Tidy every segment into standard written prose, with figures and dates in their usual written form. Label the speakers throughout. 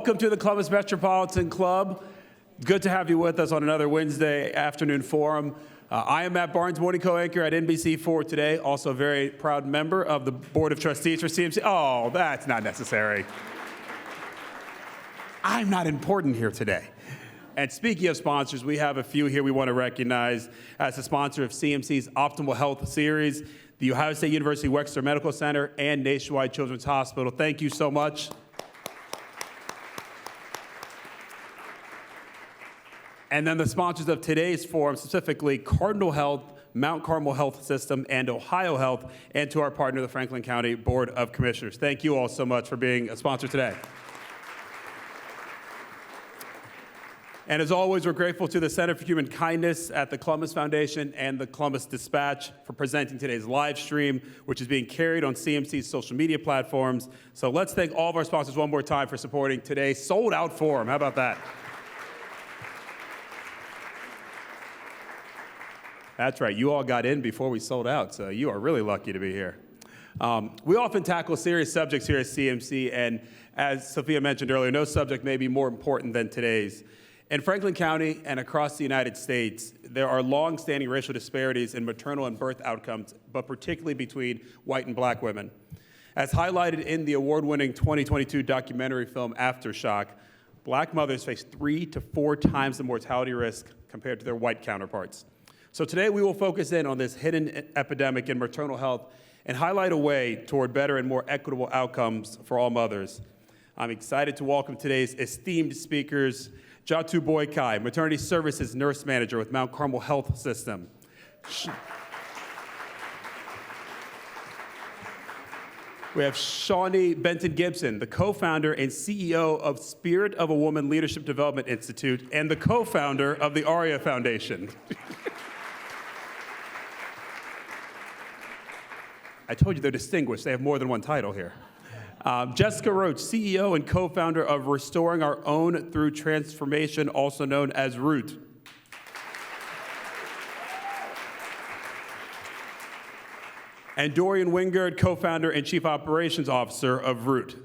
Speaker 1: Welcome to the Columbus Metropolitan Club. Good to have you with us on another Wednesday afternoon forum. I am Matt Barnes, morning co-anchor at NBC4 today, also a very proud member of the Board of Trustees for CMC. Oh, that's not necessary. I'm not important here today. And speaking of sponsors, we have a few here we want to recognize as the sponsor of CMC's Optimal Health Series, the Ohio State University Wexner Medical Center, and Nationwide Children's Hospital. Thank you so much. And then the sponsors of today's forum, specifically Cardinal Health, Mount Carmel Health System, and Ohio Health, and to our partner, the Franklin County Board of Commissioners. Thank you all so much for being a sponsor today. And as always, we're grateful to the Center for Human Kindness at the Columbus Foundation and the Columbus Dispatch for presenting today's live stream, which is being carried on CMC's social media platforms. So let's thank all of our sponsors one more time for supporting today's sold-out forum. How about that? That's right, you all got in before we sold out, so you are really lucky to be here. We often tackle serious subjects here at CMC, and as Sophia mentioned earlier, no subject may be more important than today's. In Franklin County and across the United States, there are long-standing racial disparities in maternal and birth outcomes, but particularly between white and black women. As highlighted in the award-winning 2022 documentary film Aftershock, black mothers face 3 to 4 times the mortality risk compared to their white counterparts. So today we will focus in on this hidden epidemic in maternal health and highlight a way toward better and more equitable outcomes for all mothers. I'm excited to welcome today's esteemed speakers, Jatu Boikai, Maternity Services Nurse Manager with Mount Carmel Health System. We have Shawnee Benton-Gibson, the co-founder and CEO of Spirit of a Woman Leadership Development Institute and the co-founder of the ARIAH Foundation. I told you they're distinguished. They have more than one title here. Jessica Roach, CEO and co-founder of Restoring Our Own Through Transformation, also known as Root. And Dorian Wingard, co-founder and chief operations officer of Root.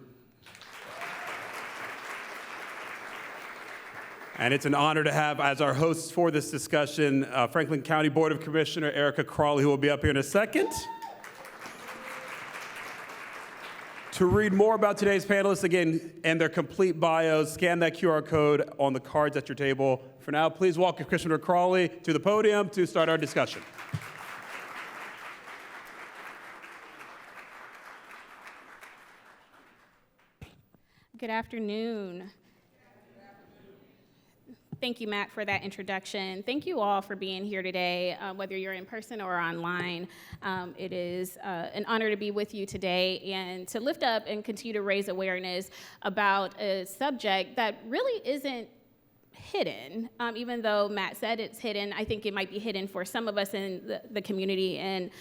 Speaker 1: And it's an honor to have as our hosts for this discussion, Franklin County Board of Commissioner Erica Crawley, who will be up here in a second. To read more about today's panelists, again, and their complete bios, scan that QR code on the cards at your table. For now, please welcome Commissioner Crawley to the podium to start our discussion.
Speaker 2: Good afternoon. Thank you, Matt, for that introduction. Thank you all for being here today, whether you're in person or online. It is an honor to be with you today and to lift up and continue to raise awareness about a subject that really isn't hidden. Even though Matt said it's hidden, I think it might be hidden for some of us in the community and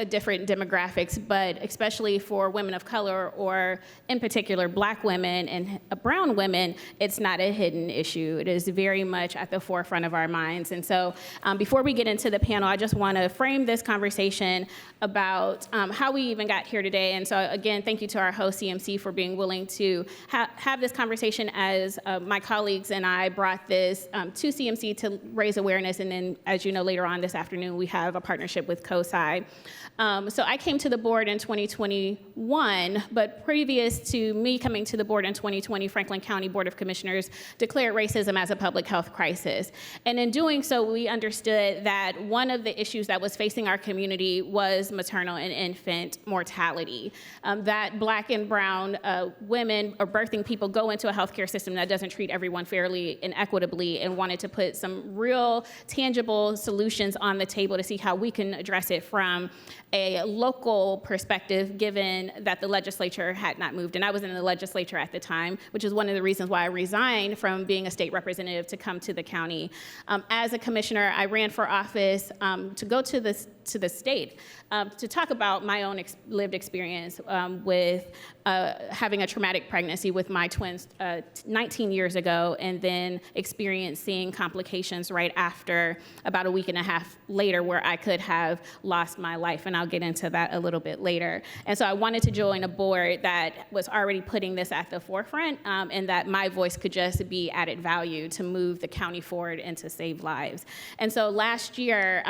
Speaker 2: different demographics, but especially for women of color or in particular black women and brown women, it's not a hidden issue. It is very much at the forefront of our minds. And so before we get into the panel, I just want to frame this conversation about how we even got here today. And so again, thank you to our host CMC for being willing to have this conversation as my colleagues and I brought this to CMC to raise awareness. And then as you know, later on this afternoon, we have a partnership with COSI. So I came to the board in 2021, but previous to me coming to the board in 2020, Franklin County Board of Commissioners declared racism as a public health crisis. And in doing so, we understood that one of the issues that was facing our community was maternal and infant mortality. That black and brown women or birthing people go into a healthcare system that doesn't treat everyone fairly and equitably, and wanted to put some real tangible solutions on the table to see how we can address it from a local perspective, given that the legislature had not moved. And I was in the legislature at the time, which is one of the reasons why I resigned from being a state representative to come to the county. As a commissioner, I ran for office to go to the state to talk about my own lived experience with having a traumatic pregnancy with my twins 19 years ago and then experiencing complications right after, about a week and a half later, where I could have lost my life, and I'll get into that a little bit later. And so I wanted to join a board that was already putting this at the forefront, and that my voice could just be added value to move the county forward and to save lives. And so last year,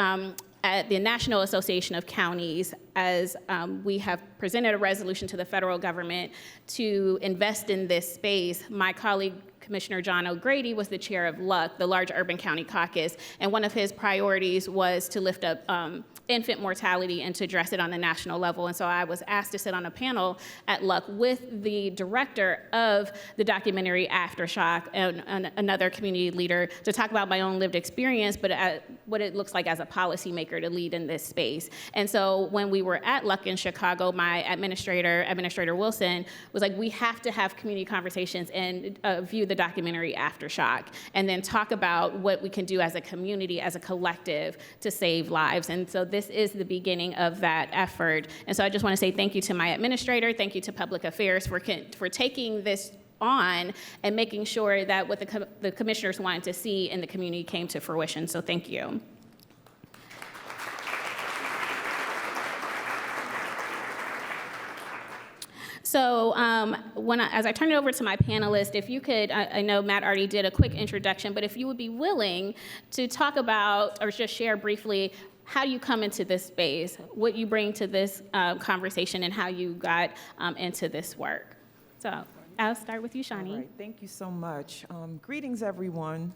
Speaker 2: at the National Association of Counties, as we have presented a resolution to the federal government to invest in this space, my colleague, Commissioner John O'Grady, was the chair of LUC, the Large Urban County Caucus, and one of his priorities was to lift up infant mortality and to address it on the national level. And so I was asked to sit on a panel at LUC with the director of the documentary Aftershock and another community leader to talk about my own lived experience, but what it looks like as a policymaker to lead in this space. And so when we were at LUC in Chicago, my Administrator Wilson, was like, we have to have community conversations and view the documentary Aftershock, and then talk about what we can do as a community, as a collective, to save lives. And so this is the beginning of that effort. And so I just want to say thank you to my administrator, thank you to Public Affairs for taking this on and making sure that what the commissioners wanted to see in the community came to fruition. So thank you. So as I turn it over to my panelists, if you could, I know Matt already did a quick introduction, but if you would be willing to talk about or just share briefly how you come into this space, what you bring to this conversation, and how you got into this work. So I'll start with you, Shawnee.
Speaker 3: All right, thank you so much. Greetings, everyone.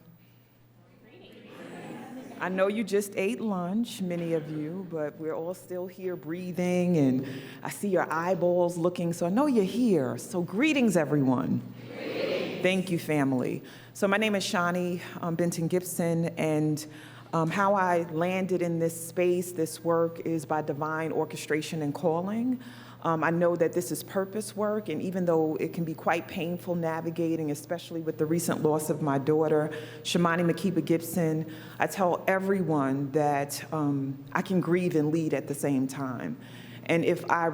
Speaker 3: I know you just ate lunch, many of you, but we're all still here breathing, and I see your eyeballs looking, so I know you're here. So greetings, everyone. Greetings. Thank you, family. So my name is Shawnee Benton-Gibson, and how I landed in this space, this work, is by divine orchestration and calling. I know that this is purpose work, and even though it can be quite painful navigating, especially with the recent loss of my daughter, Shawnee Makiba Gibson, I tell everyone that I can grieve and lead at the same time. And if I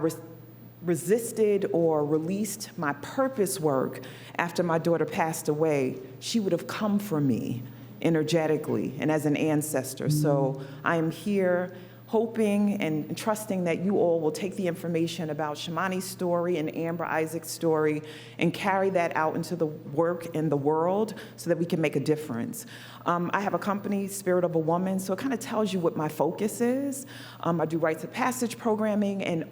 Speaker 3: resisted or released my purpose work after my daughter passed away, she would have come for me energetically and as an ancestor. So I am here hoping and trusting that you all will take the information about Shimani's story and Amber Isaac's story and carry that out into the work in the world so that we can make a difference. I have a company, Spirit of a Woman, so it kind of tells you what my focus is. I do rites of passage programming and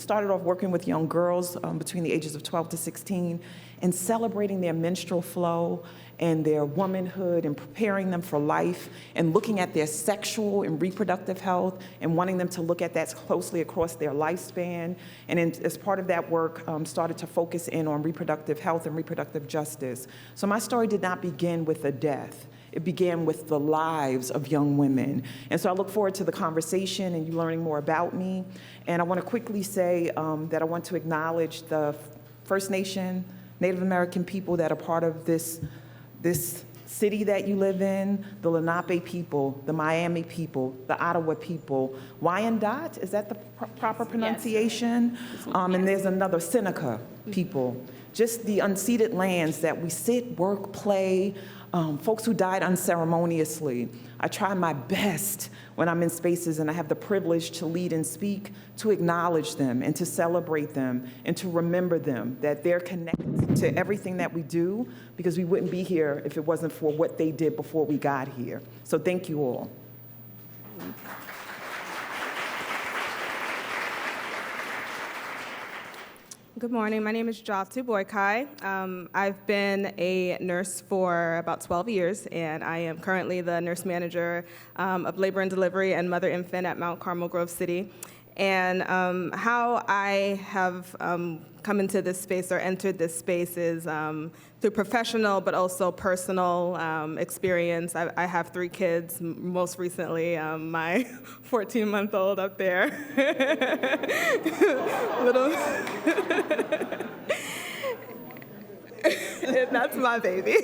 Speaker 3: started off working with young girls between the ages of 12 to 16 and celebrating their menstrual flow and their womanhood and preparing them for life and looking at their sexual and reproductive health and wanting them to look at that closely across their lifespan. And as part of that work, started to focus in on reproductive health and reproductive justice. So my story did not begin with a death. It began with the lives of young women. And so I look forward to the conversation and you learning more about me. And I want to quickly say that I want to acknowledge the First Nation, Native American people that are part of this city that you live in, the Lenape people, the Miami people, the Ottawa people, Wyandotte, is that the proper pronunciation? Yes. And there's another, Seneca people. Just the unceded lands that we sit, work, play, folks who died unceremoniously. I try my best when I'm in spaces and I have the privilege to lead and speak, to acknowledge them and to celebrate them and to remember them, that they're connected to everything that we do, because we wouldn't be here if it wasn't for what they did before we got here. So thank you all.
Speaker 4: Good morning. My name is Jatu Boikai. I've been a nurse for about 12 years, and I am currently the nurse manager of labor and delivery and mother-infant at Mount Carmel, Grove City. And how I have come into this space or entered this space is through professional but also personal experience. I have 3 kids, most recently my 14-month-old up there. Little. That's my baby.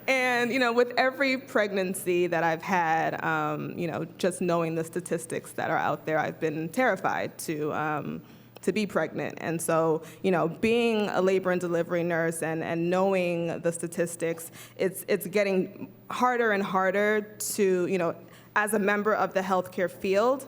Speaker 4: And, with every pregnancy that I've had, just knowing the statistics that are out there, I've been terrified to to be pregnant. And so, being a labor and delivery nurse and knowing the statistics, it's getting harder and harder to, as a member of the healthcare field,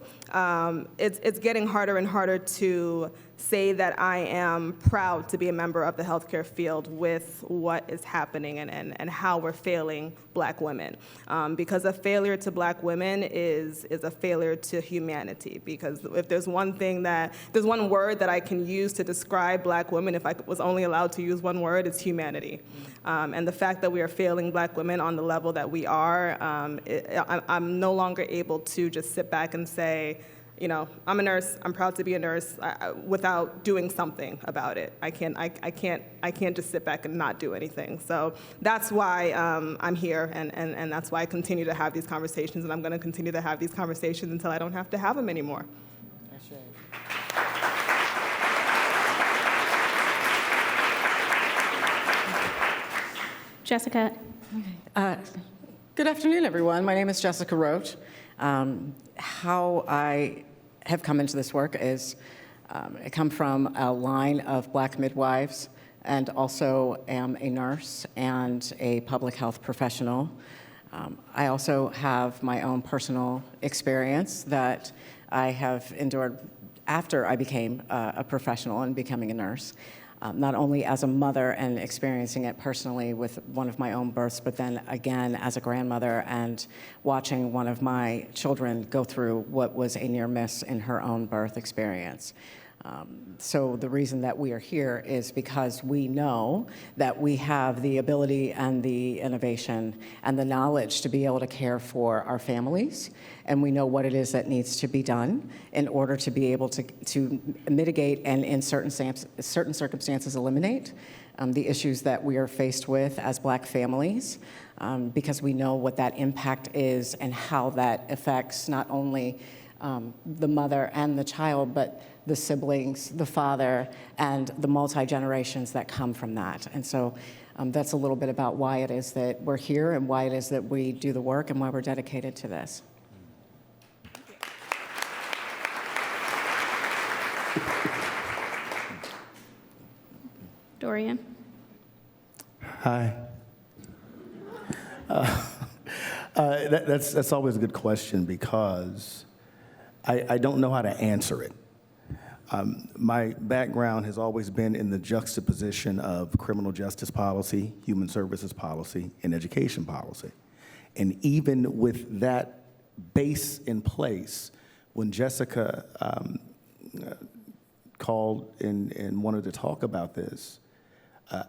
Speaker 4: it's getting harder and harder to say that I am proud to be a member of the healthcare field with what is happening and how we're failing Black women. Because a failure to Black women is a failure to humanity. Because if there's one word that I can use to describe Black women, if I was only allowed to use one word, it's humanity. And the fact that we are failing Black women on the level that we are, I'm no longer able to just sit back and say, I'm a nurse. I'm proud to be a nurse without doing something about it. I can't just sit back and not do anything. So that's why I'm here, and that's why I continue to have these conversations, and I'm going to continue to have these conversations until I don't have to have them anymore.
Speaker 2: Jessica.
Speaker 5: Good afternoon, everyone. My name is Jessica Roach. How I have come into this work is I come from a line of Black midwives and also am a nurse and a public health professional. I also have my own personal experience that I have endured after I became a professional and becoming a nurse. Not only as a mother and experiencing it personally with one of my own births, but then again as a grandmother and watching one of my children go through what was a near miss in her own birth experience. So the reason that we are here is because we know that we have the ability and the innovation and the knowledge to be able to care for our families, and we know what it is that needs to be done in order to be able to mitigate and in certain circumstances eliminate the issues that we are faced with as Black families, because we know what that impact is and how that affects not only the mother and the child, but the siblings, the father, and the multi-generations that come from that. And so that's a little bit about why it is that we're here and why it is that we do the work and why we're dedicated to this.
Speaker 2: Dorian.
Speaker 6: Hi. That's always a good question because I don't know how to answer it. My background has always been in the juxtaposition of criminal justice policy, human services policy, and education policy. And even with that base in place, when Jessica called and wanted to talk about this,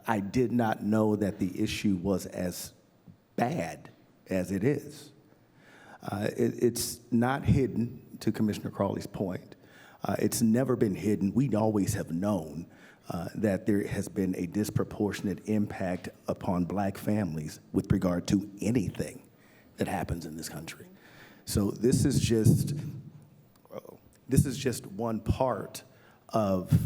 Speaker 6: I did not know that the issue was as bad as it is. It's not hidden, to Commissioner Crawley's point. It's never been hidden. We always have known that there has been a disproportionate impact upon Black families with regard to anything that happens in this country. So this is just one part of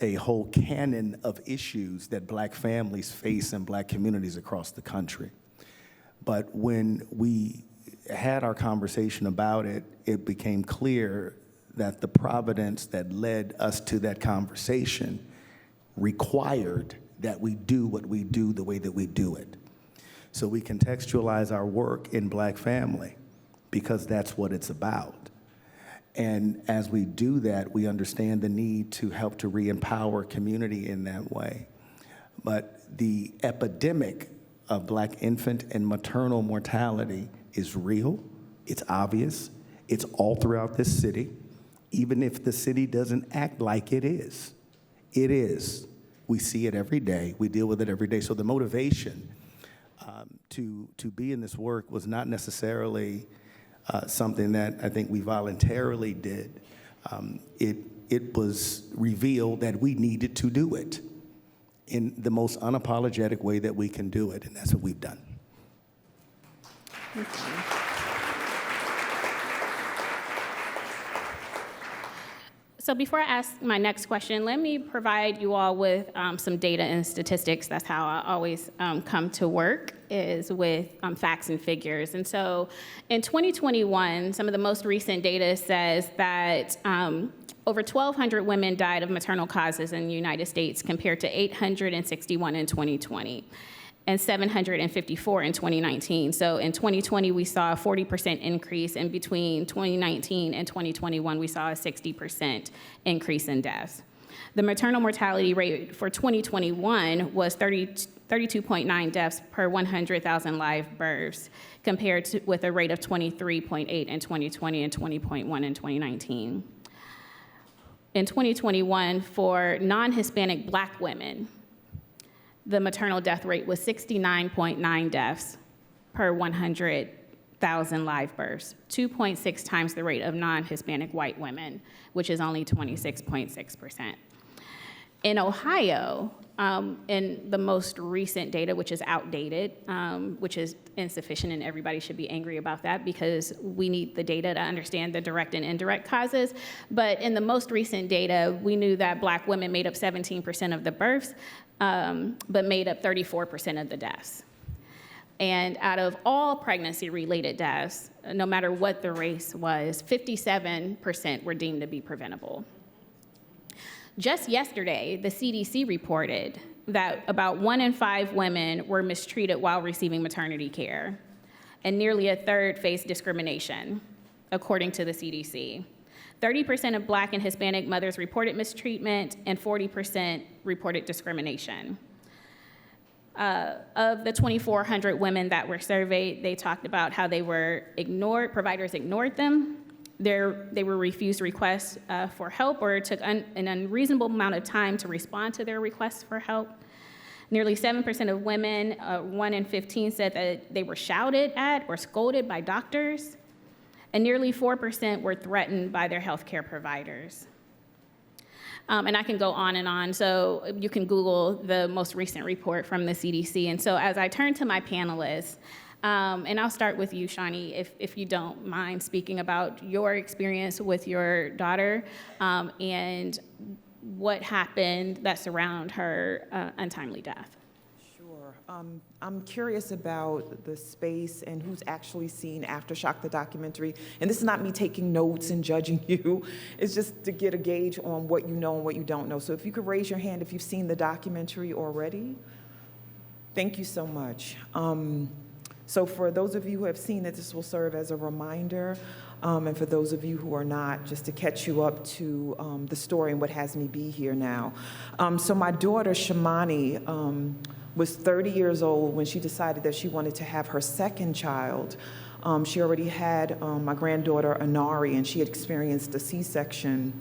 Speaker 6: a whole canon of issues that Black families face in Black communities across the country. But when we had our conversation about it, it became clear that the providence that led us to that conversation required that we do what we do the way that we do it. So we contextualize our work in Black family because that's what it's about. And as we do that, we understand the need to help to re-empower community in that way. But the epidemic of Black infant and maternal mortality is real, it's obvious, it's all throughout this city, even if the city doesn't act like it is. It is. We see it every day, we deal with it every day. So the motivation to be in this work was not necessarily something that I think we voluntarily did. It was revealed that we needed to do it in the most unapologetic way that we can do it, and that's what we've done.
Speaker 2: So before I ask my next question, let me provide you all with some data and statistics. That's how I always come to work, is with facts and figures. And so in 2021, some of the most recent data says that Over 1,200 women died of maternal causes in the United States compared to 861 in 2020 and 754 in 2019. So in 2020, we saw a 40% increase, and between 2019 and 2021, we saw a 60% increase in deaths. The maternal mortality rate for 2021 was 32.9 deaths per 100,000 live births, compared with a rate of 23.8 in 2020 and 20.1 in 2019. In 2021, for non-Hispanic Black women, the maternal death rate was 69.9 deaths per 100,000 live births, 2.6 times the rate of non-Hispanic white women, which is only 26.6%. In Ohio, in the most recent data, which is outdated, which is insufficient, and everybody should be angry about that because we need the data to understand the direct and indirect causes. But in the most recent data, we knew that Black women made up 17% of the births, but made up 34% of the deaths. And out of all pregnancy-related deaths, no matter what the race was, 57% were deemed to be preventable. Just yesterday, the CDC reported that about 1 in 5 women were mistreated while receiving maternity care, and nearly a third faced discrimination, according to the CDC. 30% of Black and Hispanic mothers reported mistreatment, and 40% reported discrimination. Of the 2,400 women that were surveyed, they talked about how they were ignored, providers ignored them. They were refused requests for help, or took an unreasonable amount of time to respond to their requests for help. Nearly 7% of women, 1 in 15, said that they were shouted at or scolded by doctors, and nearly 4% were threatened by their healthcare providers. And I can go on and on, so you can Google the most recent report from the CDC. And so as I turn to my panelists, and I'll start with you, Shawnee, if you don't mind speaking about your experience with your daughter and what happened that surrounded her untimely death.
Speaker 3: Sure. I'm curious about the space and who's actually seen Aftershock, the documentary. And this is not me taking notes and judging you. It's just to get a gauge on what you know and what you don't know. So if you could raise your hand if you've seen the documentary already. Thank you so much. So for those of you who have seen it, this will serve as a reminder, and for those of you who are not, just to catch you up to the story and what has me be here now. So my daughter, Shawnee, was 30 years old when she decided that she wanted to have her second child. She already had my granddaughter, Anari, and she had experienced a C-section,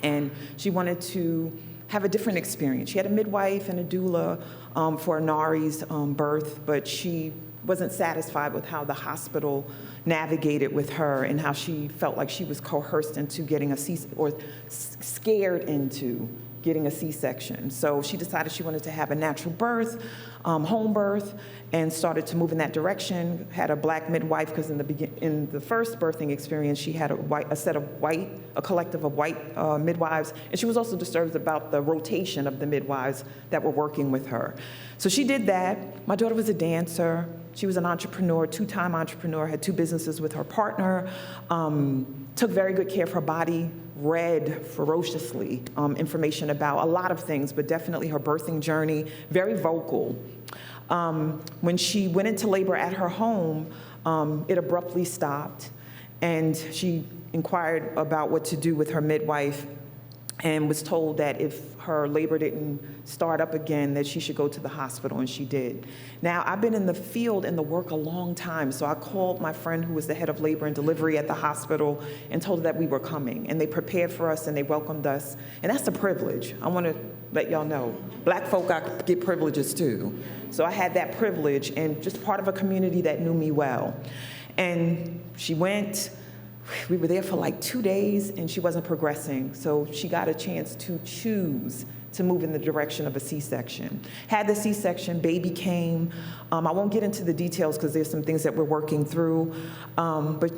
Speaker 3: and she wanted to have a different experience. She had a midwife and a doula for Anari's birth, but she wasn't satisfied with how the hospital navigated with her and how she felt like she was coerced into getting scared into getting a C-section. So she decided she wanted to have a natural birth, home birth, and started to move in that direction. Had a Black midwife, because in the first birthing experience, she had a collective of white midwives, and she was also disturbed about the rotation of the midwives that were working with her. So she did that. My daughter was a dancer. She was an entrepreneur, two-time entrepreneur, had 2 businesses with her partner, took very good care of her body, read ferociously information about a lot of things, but definitely her birthing journey, very vocal. When she went into labor at her home, it abruptly stopped, and she inquired about what to do with her midwife and was told that if her labor didn't start up again, that she should go to the hospital, and she did. Now, I've been in the field and the work a long time, so I called my friend who was the head of labor and delivery at the hospital and told her that we were coming, and they prepared for us and they welcomed us, and that's a privilege. I want to let y'all know, Black folk get privileges too. So I had that privilege and just part of a community that knew me well. And she went. We were there for like 2 days, and she wasn't progressing, so she got a chance to choose to move in the direction of a C-section. Had the C-section, baby came. I won't get into the details because there's some things that we're working through, but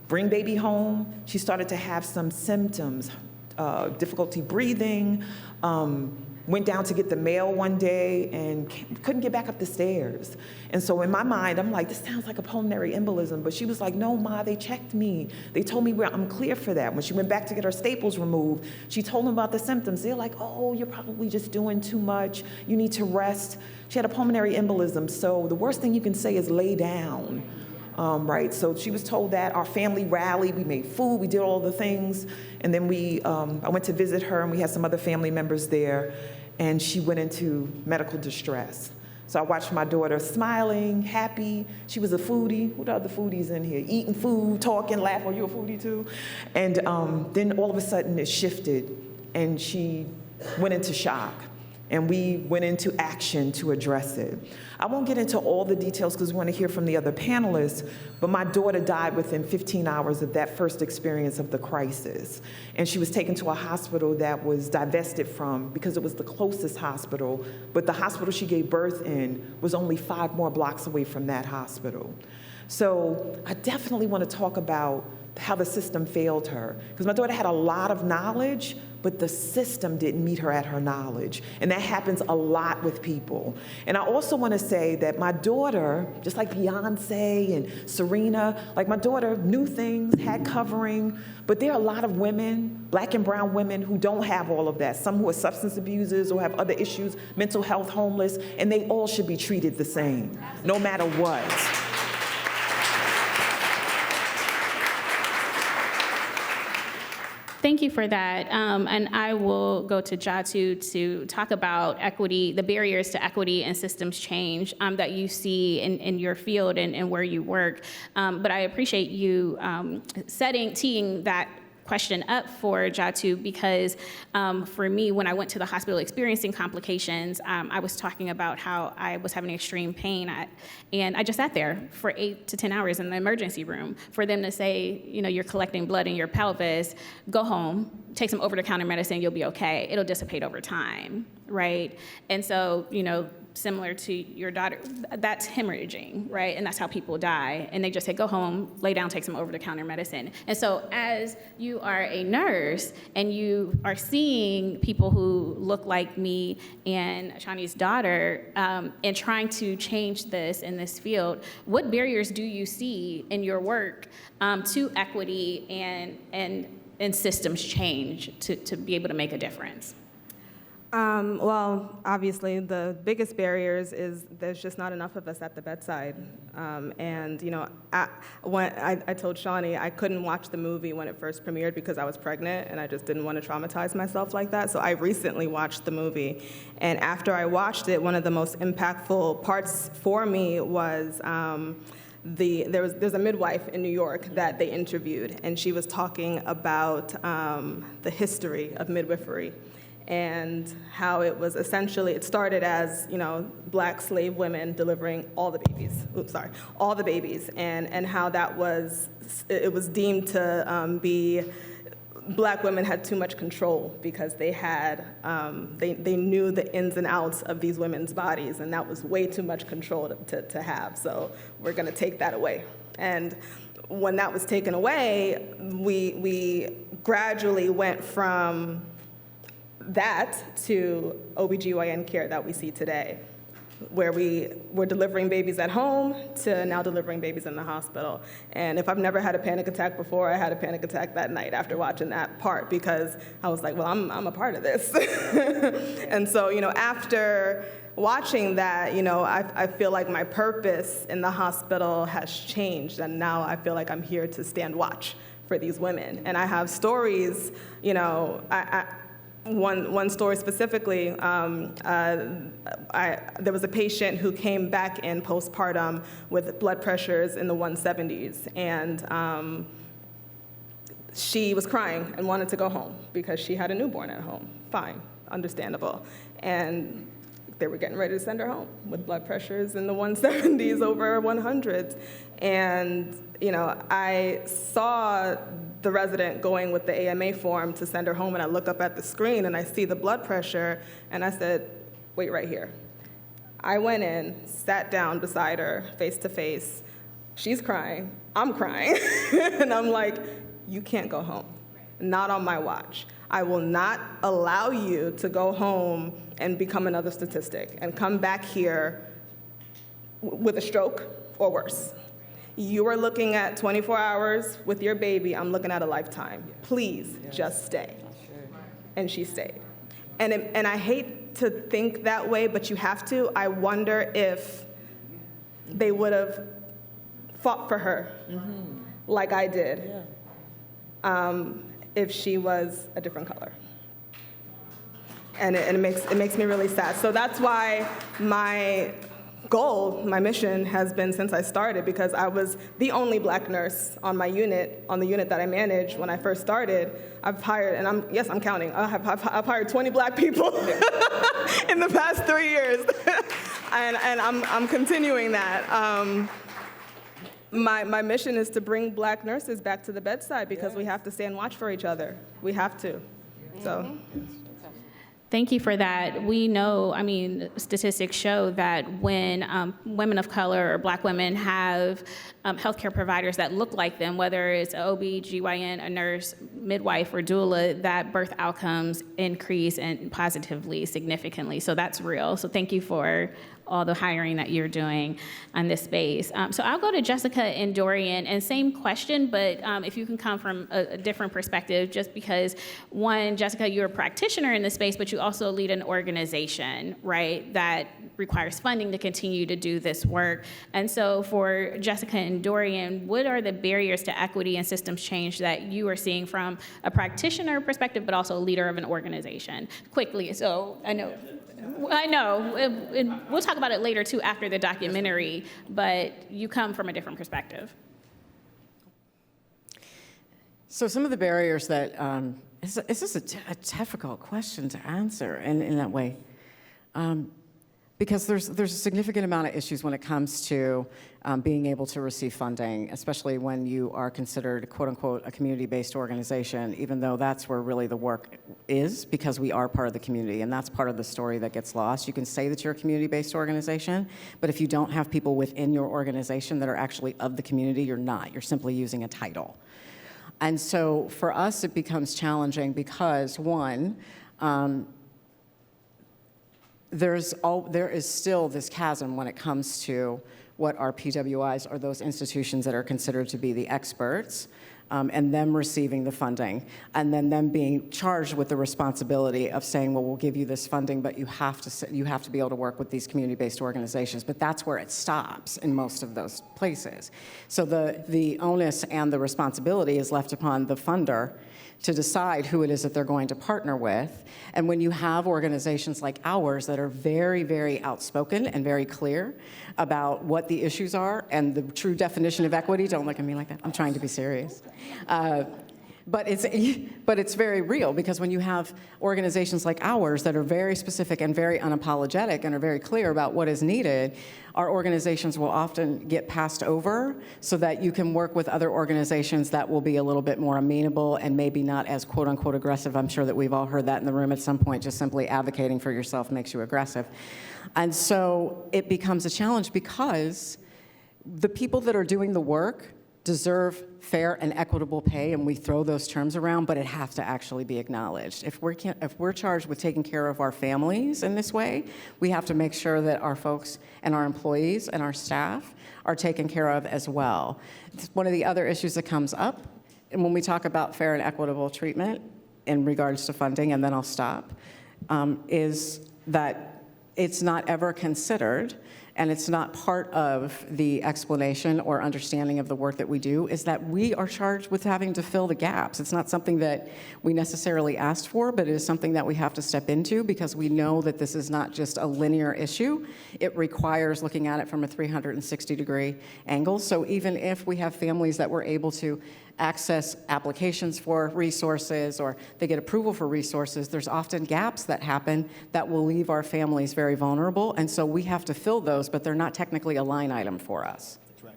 Speaker 3: bring baby home. She started to have some symptoms, difficulty breathing, went down to get the mail one day and couldn't get back up the stairs. And so in my mind, I'm like, this sounds like a pulmonary embolism. But she was like, no, Ma, they checked me. They told me I'm clear for that. When she went back to get her staples removed, she told them about the symptoms. They're like, oh, you're probably just doing too much. You need to rest. She had a pulmonary embolism. So the worst thing you can say is lay down. Right, so she was told that. Our family rallied, we made food, we did all the things, and then I went to visit her, and we had some other family members there, and she went into medical distress. So I watched my daughter smiling, happy. She was a foodie. Who are the other foodies in here? Eating food, talking, laughing. Are you a foodie too? And then all of a sudden it shifted, and she went into shock. And we went into action to address it. I won't get into all the details because we want to hear from the other panelists, but my daughter died within 15 hours of that first experience of the crisis. And she was taken to a hospital that was divested from because it was the closest hospital, but the hospital she gave birth in was only 5 more blocks away from that hospital. So I definitely want to talk about how the system failed her. Because my daughter had a lot of knowledge, but the system didn't meet her at her knowledge. And that happens a lot with people. And I also want to say that my daughter, just like Beyonce and Serena, like my daughter knew things, had covering, but there are a lot of women, Black and brown women, who don't have all of that. Some who are substance abusers or have other issues, mental health, homeless, and they all should be treated the same, no matter what.
Speaker 2: Thank you for that. And I will go to Jatu to talk about equity, the barriers to equity and systems change that you see in your field and where you work. But I appreciate you teeing that question up for Jatu because for me, when I went to the hospital experiencing complications, I was talking about how I was having extreme pain, and I just sat there for 8 to 10 hours in the emergency room for them to say, you know, you're collecting blood in your pelvis, go home, take some over-the-counter medicine, you'll be okay. It'll dissipate over time, right? And so, you know, similar to your daughter, that's hemorrhaging, right? And that's how people die. And they just say, go home, lay down, take some over-the-counter medicine. And so as you are a nurse and you are seeing people who look like me and Shawnee's daughter and trying to change this in this field, what barriers do you see in your work to equity and systems change to be able to make a difference?
Speaker 4: Well, obviously, the biggest barriers is there's just not enough of us at the bedside. And, you know, when I told Shawnee I couldn't watch the movie when it first premiered because I was pregnant, and I just didn't want to traumatize myself like that. So I recently watched the movie. And after I watched it, one of the most impactful parts for me was there's a midwife in New York that they interviewed, and she was talking about the history of midwifery and how it was essentially, it started as, you know, Black slave women delivering all the babies, and how that was, it was deemed to be, Black women had too much control because they had, they knew the ins and outs of these women's bodies, and that was way too much control to have, so we're gonna take that away. And when that was taken away, we gradually went from that to OBGYN care that we see today, where we were delivering babies at home to now delivering babies in the hospital. And if I've never had a panic attack before, I had a panic attack that night after watching that part because I was like, well, I'm a part of this. And so, you know, after watching that, you know, I feel like my purpose in the hospital has changed, and now I feel like I'm here to stand watch for these women. And I have stories, you know, one story specifically, there was a patient who came back in postpartum with blood pressures in the 170s, and she was crying and wanted to go home because she had a newborn at home. Fine, understandable. And they were getting ready to send her home with blood pressures in the 170s over 100s. And, you know, I saw the resident going with the AMA form to send her home, and I look up at the screen and I see the blood pressure, and I said, wait right here. I went in, sat down beside her, face to face. She's crying, I'm crying, and I'm like, you can't go home, not on my watch. I will not allow you to go home and become another statistic and come back here with a stroke or worse. You are looking at 24 hours with your baby. I'm looking at a lifetime. Please, just stay. And she stayed. And I hate to think that way, but you have to. I wonder if they would have fought for her like I did if she was a different color. And it makes me really sad. So that's why my goal, my mission has been since I started, because I was the only black nurse on my unit, on the unit that I managed when I first started. I've hired, and I'm counting, I've hired 20 black people in the past 3 years. and I'm continuing that. My mission is to bring black nurses back to the bedside, because we have to stay and watch for each other. We have to, so.
Speaker 2: Thank you for that. We know, statistics show that when women of color or black women have healthcare providers that look like them, whether it's an OB, GYN, a nurse, midwife, or doula, that birth outcomes increase and positively, significantly. So that's real. So thank you for all the hiring that you're doing on this space. So I'll go to Jessica and Dorian, and same question, but if you can come from a different perspective, just because, one, Jessica, you're a practitioner in this space, but you also lead an organization, right, that requires funding to continue to do this work. And so for Jessica and Dorian, what are the barriers to equity and systems change that you are seeing from a practitioner perspective, but also a leader of an organization? Quickly, so I know, and we'll talk about it later too after the documentary, but you come from a different perspective.
Speaker 5: So some of the barriers that, it's just a difficult question to answer in that way. Because there's a significant amount of issues when it comes to being able to receive funding, especially when you are considered, quote unquote, a community-based organization, even though that's where really the work is, because we are part of the community, and that's part of the story that gets lost. You can say that you're a community-based organization, but if you don't have people within your organization that are actually of the community, you're not. You're simply using a title. And so for us, it becomes challenging because, one, there is still this chasm when it comes to what are PWIs, or those institutions that are considered to be the experts, and them receiving the funding, and then them being charged with the responsibility of saying, well, we'll give you this funding, but you have to be able to work with these community-based organizations. But that's where it stops in most of those places. So the onus and the responsibility is left upon the funder to decide who it is that they're going to partner with. And when you have organizations like ours that are very, very outspoken and very clear about what the issues are and the true definition of equity, don't look at me like that, I'm trying to be serious. But it's very real, because when you have organizations like ours that are very specific and very unapologetic and are very clear about what is needed, our organizations will often get passed over so that you can work with other organizations that will be a little bit more amenable and maybe not as quote unquote aggressive. I'm sure that we've all heard that in the room at some point, just simply advocating for yourself makes you aggressive. And so it becomes a challenge, because the people that are doing the work deserve fair and equitable pay, and we throw those terms around, but it has to actually be acknowledged. If we're charged with taking care of our families in this way, we have to make sure that our folks and our employees and our staff are taken care of as well. It's one of the other issues that comes up, and when we talk about fair and equitable treatment in regards to funding, and then I'll stop, is that it's not ever considered, and it's not part of the explanation or understanding of the work that we do, is that we are charged with having to fill the gaps. It's not something that we necessarily asked for, but it is something that we have to step into, because we know that this is not just a linear issue. It requires looking at it from a 360-degree angle. So even if we have families that were able to access applications for resources, or they get approval for resources, there's often gaps that happen that will leave our families very vulnerable. And so we have to fill those, but they're not technically a line item for us. That's right.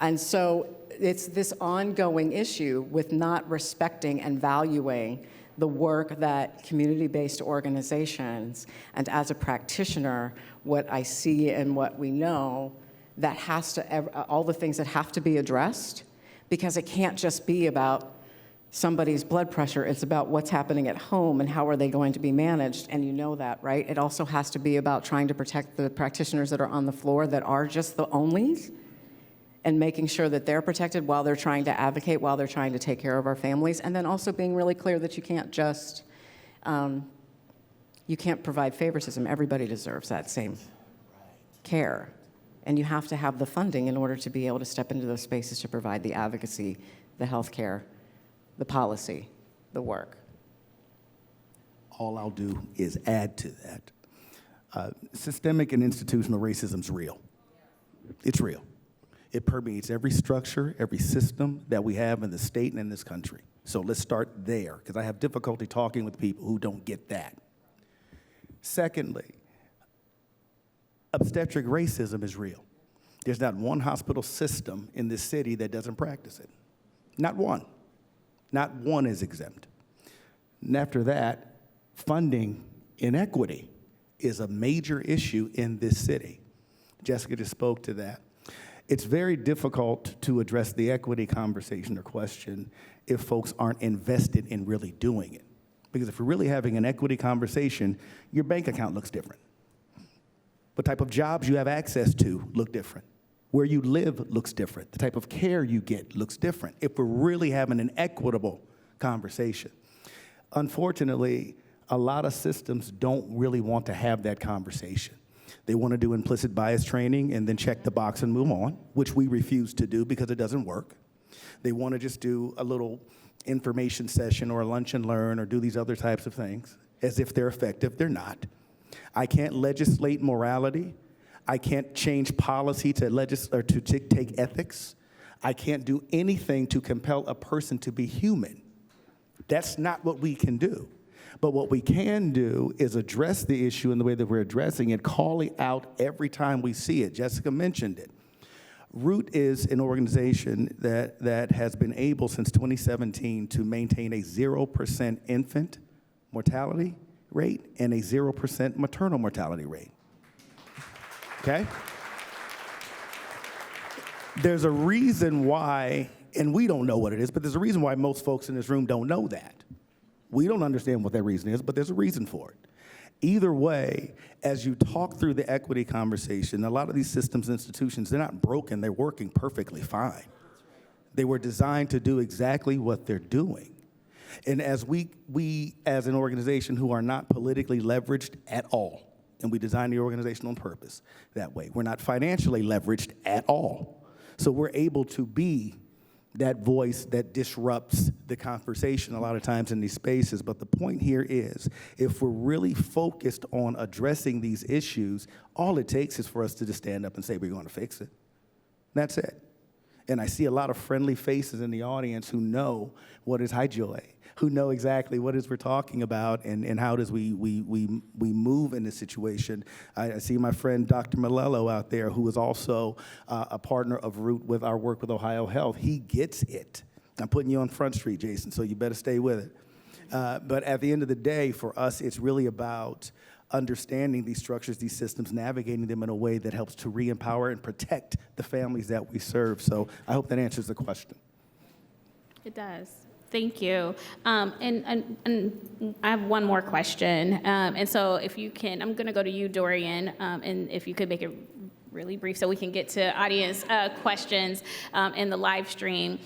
Speaker 5: And so it's this ongoing issue with not respecting and valuing the work that community-based organizations, and as a practitioner, what I see and what we know, that has to, all the things that have to be addressed, because it can't just be about somebody's blood pressure. It's about what's happening at home and how are they going to be managed, and you know that, right? It also has to be about trying to protect the practitioners that are on the floor that are just the onlys, and making sure that they're protected while they're trying to advocate, while they're trying to take care of our families, and then also being really clear that you can't just, you can't provide favoritism. Everybody deserves that same care. And you have to have the funding in order to be able to step into those spaces to provide the advocacy, the health care, the policy, the work.
Speaker 6: All I'll do is add to that. Systemic and institutional racism is real. It's real. It permeates every structure, every system that we have in the state and in this country. So let's start there, because I have difficulty talking with people who don't get that. Secondly, obstetric racism is real. There's not one hospital system in this city that doesn't practice it. Not one. Not one is exempt. And after that, funding inequity is a major issue in this city. Jessica just spoke to that. It's very difficult to address the equity conversation or question if folks aren't invested in really doing it. Because if we're really having an equity conversation, your bank account looks different. What type of jobs you have access to look different. Where you live looks different. The type of care you get looks different if we're really having an equitable conversation. Unfortunately, a lot of systems don't really want to have that conversation. They want to do implicit bias training and then check the box and move on, which we refuse to do because it doesn't work. They want to just do a little information session or a lunch and learn or do these other types of things as if they're effective. They're not. I can't legislate morality. I can't change policy to take ethics. I can't do anything to compel a person to be human. That's not what we can do. But what we can do is address the issue in the way that we're addressing it, call it out every time we see it. Jessica mentioned it. Root is an organization that has been able since 2017 to maintain a 0% infant mortality rate and a 0% maternal mortality rate. Okay? There's a reason why, and we don't know what it is, but there's a reason why most folks in this room don't know that. We don't understand what that reason is, but there's a reason for it. Either way, as you talk through the equity conversation, a lot of these systems, institutions, they're not broken, they're working perfectly fine. They were designed to do exactly what they're doing. And as we as an organization who are not politically leveraged at all, and we design the organization on purpose that way, we're not financially leveraged at all. So we're able to be that voice that disrupts the conversation a lot of times in these spaces. But the point here is, if we're really focused on addressing these issues, all it takes is for us to just stand up and say, we're going to fix it. That's it. And I see a lot of friendly faces in the audience who know what is high joy, who know exactly what it is we're talking about and how it is we move in this situation. I see my friend Dr. Malello out there, who is also a partner of Root with our work with Ohio Health. He gets it. I'm putting you on Front Street, Jason, so you better stay with it. But at the end of the day, for us, it's really about understanding these structures, these systems, navigating them in a way that helps to re-empower and protect the families that we serve. So I hope that answers the question.
Speaker 2: It does. Thank you. And I have one more question. And so if you can, I'm going to go to you, Dorian, and if you could make it really brief so we can get to audience questions in the live stream.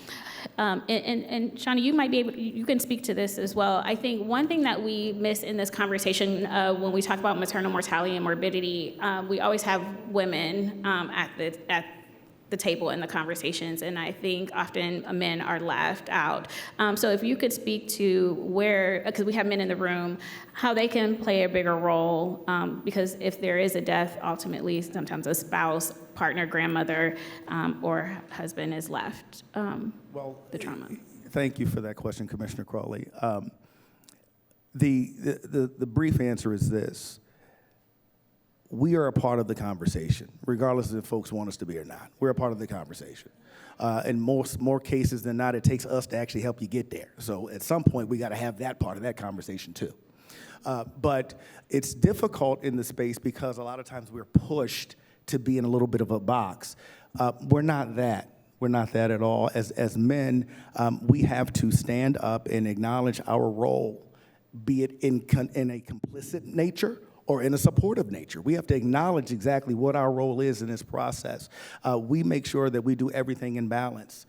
Speaker 2: And Shawnee, you might be able, you can speak to this as well. I think one thing that we miss in this conversation when we talk about maternal mortality and morbidity, we always have women at the table in the conversations, and I think often men are left out. So if you could speak to where, because we have men in the room, how they can play a bigger role, because if there is a death, ultimately sometimes a spouse, partner, grandmother, or husband is left the trauma.
Speaker 6: Thank you for that question, Commissioner Crawley. The brief answer is this. We are a part of the conversation, regardless if folks want us to be or not. We're a part of the conversation. In more cases than not, it takes us to actually help you get there. So at some point, we got to have that part of that conversation too. But it's difficult in the space because a lot of times we're pushed to be in a little bit of a box. We're not that. We're not that at all. As men, we have to stand up and acknowledge our role, be it in a complicit nature or in a supportive nature. We have to acknowledge exactly what our role is in this process. We make sure that we do everything in balance,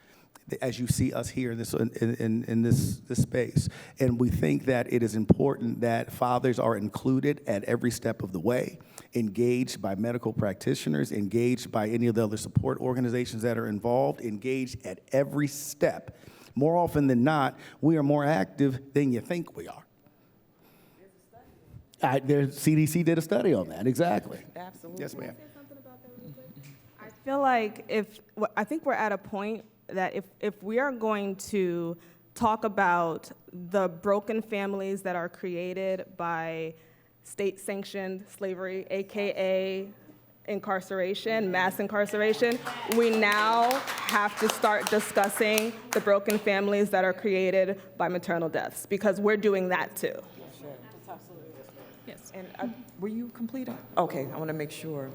Speaker 6: as you see us here in this space. And we think that it is important that fathers are included at every step of the way, engaged by medical practitioners, engaged by any of the other support organizations that are involved, engaged at every step. More often than not, we are more active than you think we are. CDC did a study on that, exactly.
Speaker 3: Absolutely.
Speaker 6: Yes, ma'am.
Speaker 4: I feel like I think we're at a point that if we are going to talk about the broken families that are created by state-sanctioned slavery, AKA incarceration, mass incarceration, we now have to start discussing the broken families that are created by maternal deaths, because we're doing that too.
Speaker 2: Yes.
Speaker 3: And were you complete? Okay, I want to make sure.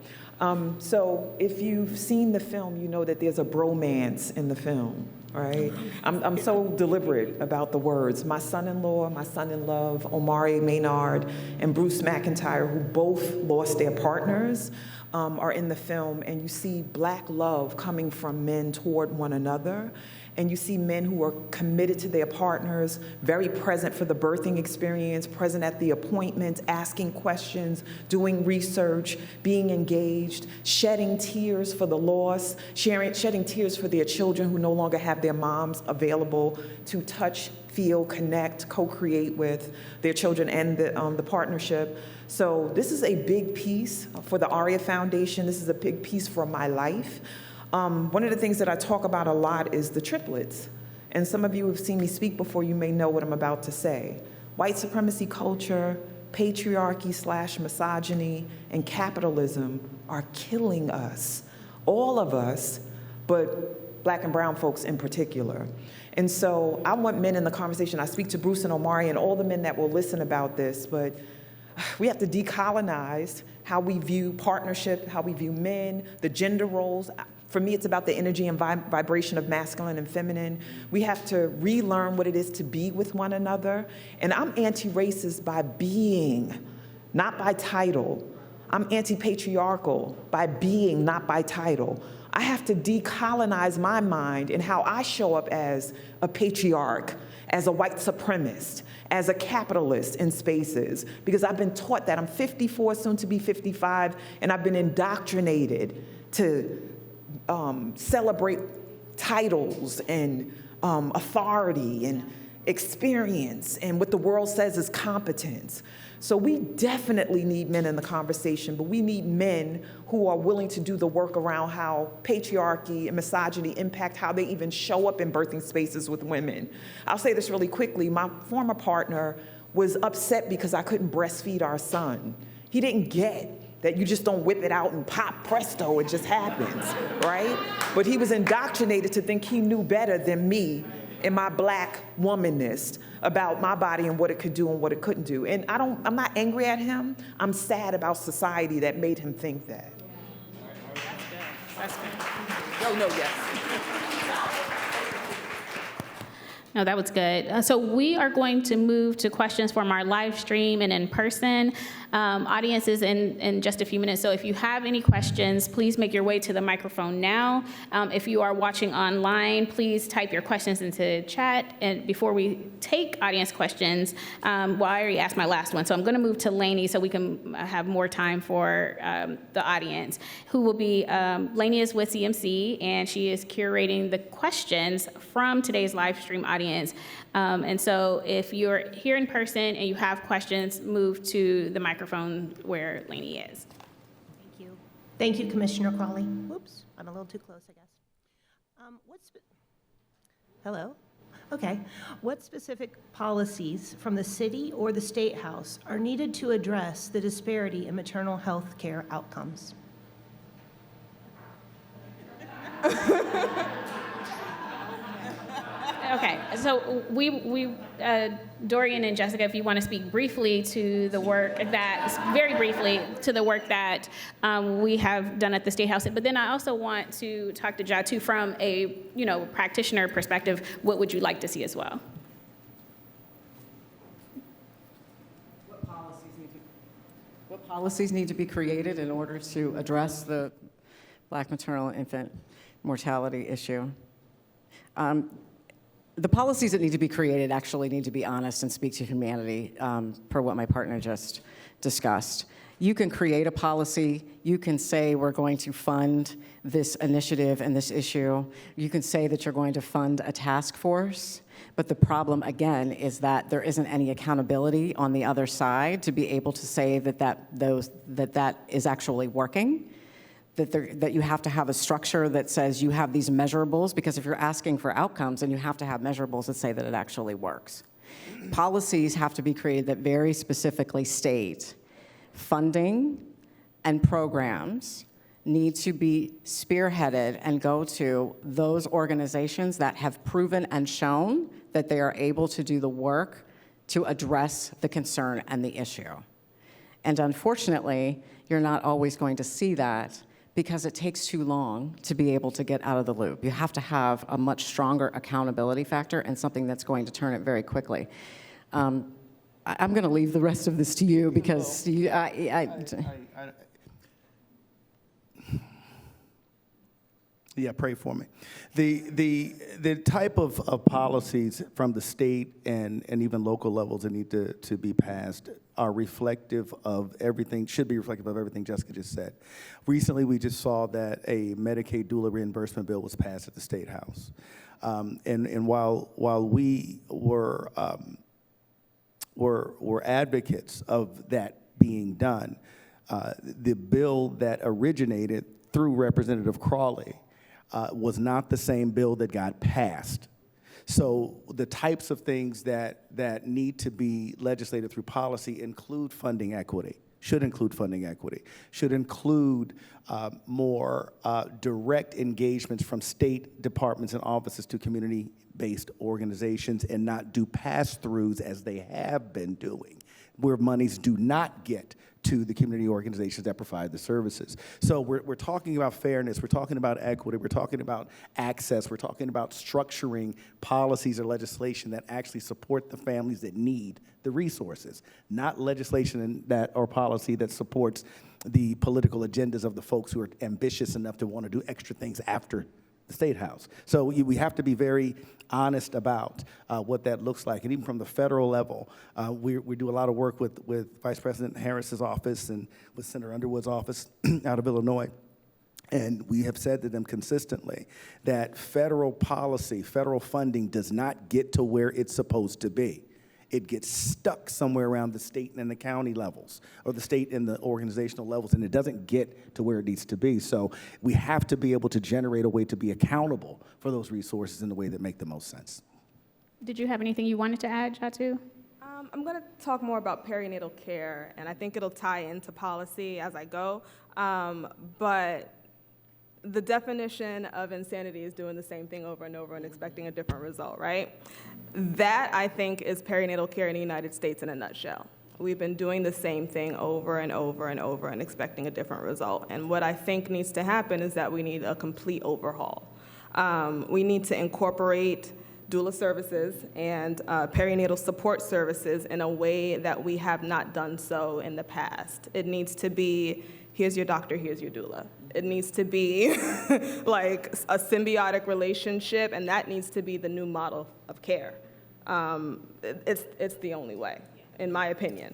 Speaker 3: So if you've seen the film, you know that there's a bromance in the film, right? I'm so deliberate about the words. My son-in-law, my son-in-love, Omari Maynard, and Bruce McIntyre, who both lost their partners, are in the film, and you see Black love coming from men toward one another. And you see men who are committed to their partners, very present for the birthing experience, present at the appointments, asking questions, doing research, being engaged, shedding tears for the loss, shedding tears for their children who no longer have their moms available to touch, feel, connect, co-create with their children and the partnership. So this is a big piece for the ARIAH Foundation. This is a big piece for my life. One of the things that I talk about a lot is the triplets. And some of you have seen me speak before, you may know what I'm about to say. White supremacy culture, patriarchy/misogyny, and capitalism are killing us. All of us, but Black and brown folks in particular. And so I want men in the conversation. I speak to Bruce and Omari and all the men that will listen about this, but we have to decolonize how we view partnership, how we view men, the gender roles. For me, it's about the energy and vibration of masculine and feminine. We have to relearn what it is to be with one another. And I'm anti-racist by being, not by title. I'm anti-patriarchal by being, not by title. I have to decolonize my mind and how I show up as a patriarch, as a white supremacist, as a capitalist in spaces, because I've been taught that. I'm 54, soon to be 55, and I've been indoctrinated to celebrate titles and authority and experience and what the world says is competence. So we definitely need men in the conversation, but we need men who are willing to do the work around how patriarchy and misogyny impact how they even show up in birthing spaces with women. I'll say this really quickly. My former partner was upset because I couldn't breastfeed our son. He didn't get that you just don't whip it out and pop, presto, it just happens, right? But he was indoctrinated to think he knew better than me and my Black womanness about my body and what it could do and what it couldn't do. And I'm not angry at him. I'm sad about society that made him think that.
Speaker 2: That's good.
Speaker 3: No, yes.
Speaker 2: No, that was good. So we are going to move to questions from our live stream and in person audiences in just a few minutes. So if you have any questions, please make your way to the microphone now. If you are watching online, please type your questions into chat. And before we take audience questions, well, I already asked my last one, so I'm going to move to Lainey so we can have more time for the audience, who will be, Lainey is with CMC, and she is curating the questions from today's live stream audience. And so if you're here in person and you have questions, move to the microphone where Lainey is.
Speaker 7: Thank you. Thank you, Commissioner Crawley. Whoops, I'm a little too close, I guess. Hello? Okay. What specific policies from the city or the State House are needed to address the disparity in maternal health care outcomes?
Speaker 2: Okay, So Dorian and Jessica, if you want to speak briefly to the work very briefly to the work that we have done at the State House. But then I also want to talk to Jatu from a practitioner perspective. What would you like to see as well?
Speaker 5: What policies need to be created in order to address the Black maternal and infant mortality issue? The policies that need to be created actually need to be honest and speak to humanity, per what my partner just discussed. You can create a policy, you can say we're going to fund this initiative and this issue, you can say that you're going to fund a task force, but the problem, again, is that there isn't any accountability on the other side to be able to say that is actually working. That you have to have a structure that says you have these measurables, because if you're asking for outcomes, then you have to have measurables that say that it actually works. Policies have to be created that very specifically state funding and programs need to be spearheaded and go to those organizations that have proven and shown that they are able to do the work to address the concern and the issue. And unfortunately, you're not always going to see that, because it takes too long to be able to get out of the loop. You have to have a much stronger accountability factor and something that's going to turn it very quickly. I'm going to leave the rest of this to you, because
Speaker 6: Yeah, pray for me. The type of policies from the state and even local levels that need to be passed are reflective of everything, should be reflective of everything Jessica just said. Recently, we just saw that a Medicaid doula reimbursement bill was passed at the State House. And while we were advocates of that being done, the bill that originated through Representative Crawley was not the same bill that got passed. So the types of things that need to be legislated through policy include funding equity, should include funding equity, should include more direct engagements from state departments and offices to community-based organizations, and not do pass-throughs as they have been doing, where monies do not get to the community organizations that provide the services. So we're talking about fairness, we're talking about equity, we're talking about access, we're talking about structuring policies or legislation that actually support the families that need the resources, not legislation or policy that supports the political agendas of the folks who are ambitious enough to want to do extra things after the State House. So we have to be very honest about what that looks like. And even from the federal level, we do a lot of work with Vice President Harris's office and with Senator Underwood's office out of Illinois. And we have said to them consistently that federal policy, federal funding does not get to where it's supposed to be. It gets stuck somewhere around the state and the county levels, or the state and the organizational levels, and it doesn't get to where it needs to be. So we have to be able to generate a way to be accountable for those resources in the way that make the most sense.
Speaker 2: Did you have anything you wanted to add, Jatu?
Speaker 4: I'm going to talk more about perinatal care, and I think it'll tie into policy as I go. But the definition of insanity is doing the same thing over and over and expecting a different result, right? That, I think, is perinatal care in the United States in a nutshell. We've been doing the same thing over and over and over and expecting a different result. And what I think needs to happen is that we need a complete overhaul. We need to incorporate doula services and perinatal support services in a way that we have not done so in the past. It needs to be, here's your doctor, here's your doula. It needs to be like a symbiotic relationship, and that needs to be the new model of care. It's the only way, in my opinion.